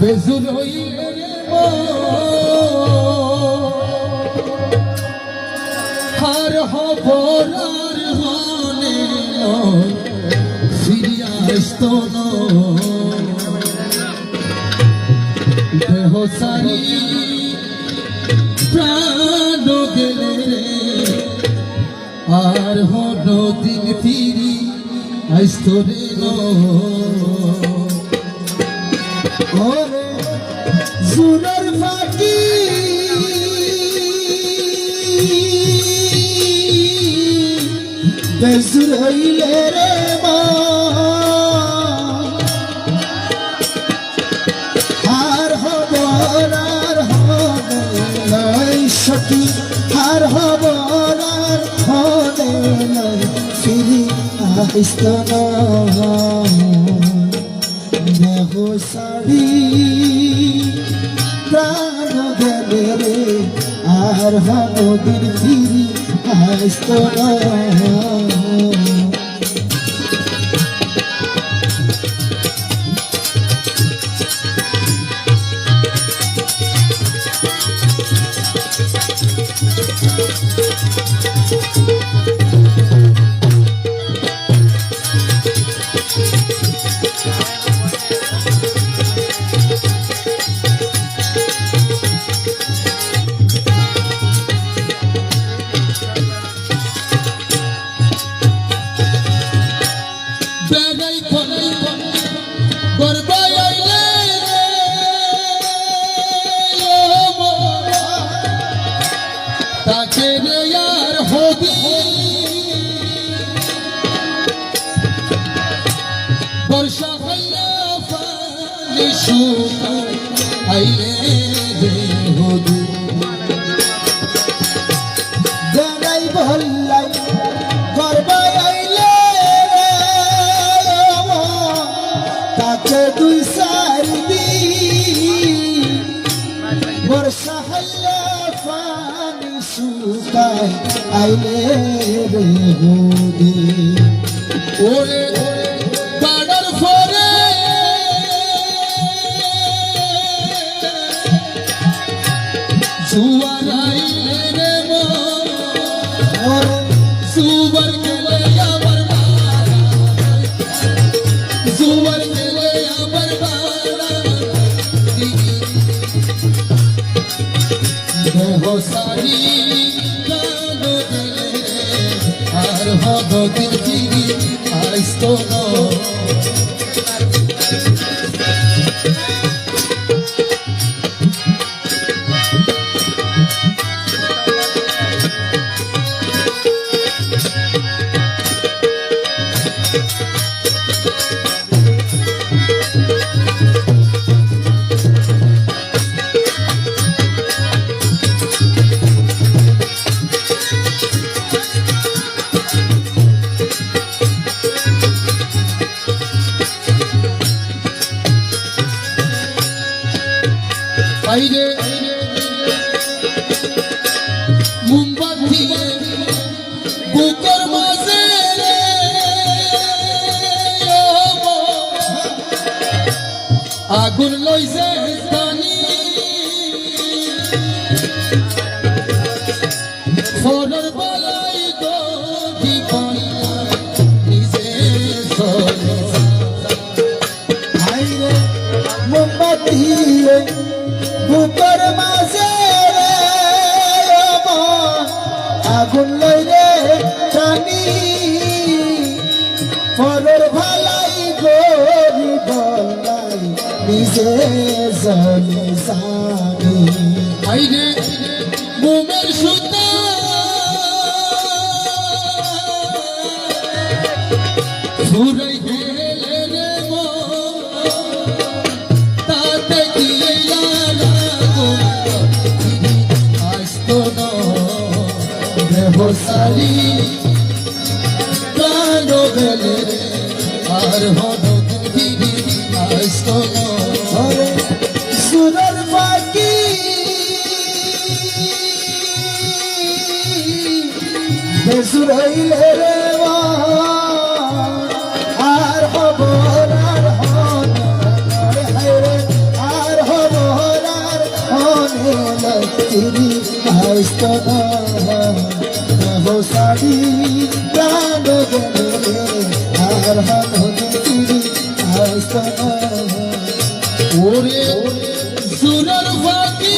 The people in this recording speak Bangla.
বেজুর হইলে হার হবরার হনে ফিরিয়া আসতো না দেহ সারি প্রাণ গেলে আর হন দিন ফিরি আসতো রে ওরে জুরের ফাঁকি বেজুর হইলে রে মা হার হবর আর হবে নাই সখী হার হবর আর হবে নাই ফিরি আসতো না দেহ সারি প্রাণ গেলে রে আর হবো দিন ফিরি আসতো না তাকে আর হবি বর্ষা হইয়া পানি শুকাইলে রে হবি বেড়াই ভল্লাই গর্বাই আইলে তাকে দুই চার দিন বর্ষা হইয়া পানি শুকাই আইলে রে হবি ওরে গাড়ার ফরে জুয়ার আইলে রে ওরে সুবার গেলে আমার সুবার গেলে আমার দেহ সারি আর হব দিন ফিরি আসতো না আইরে মোমবাতি বুকের মাঝে আগুন লইছে টানি ফোনের বালাই তো কি পাইলা নিজে আইরে মোমবাতি বুকের মাঝে আগুন লইলে টানি ফরের ভালাই গরি বলাই নিজে জানি জানি আইরে মোমের সুতা ফুরাই গেলে রে মো তাতে কি সারি প্রাণ গেলে আর হন ফিরি আসতো না সুরের বাকি বেসুর হইলে রে আর হব আর হন আর আইস্ত না দেহ সারি প্রাণ গেলে আর নদীর তীরে আইস্ত না ওরে সুরার ফাঁকি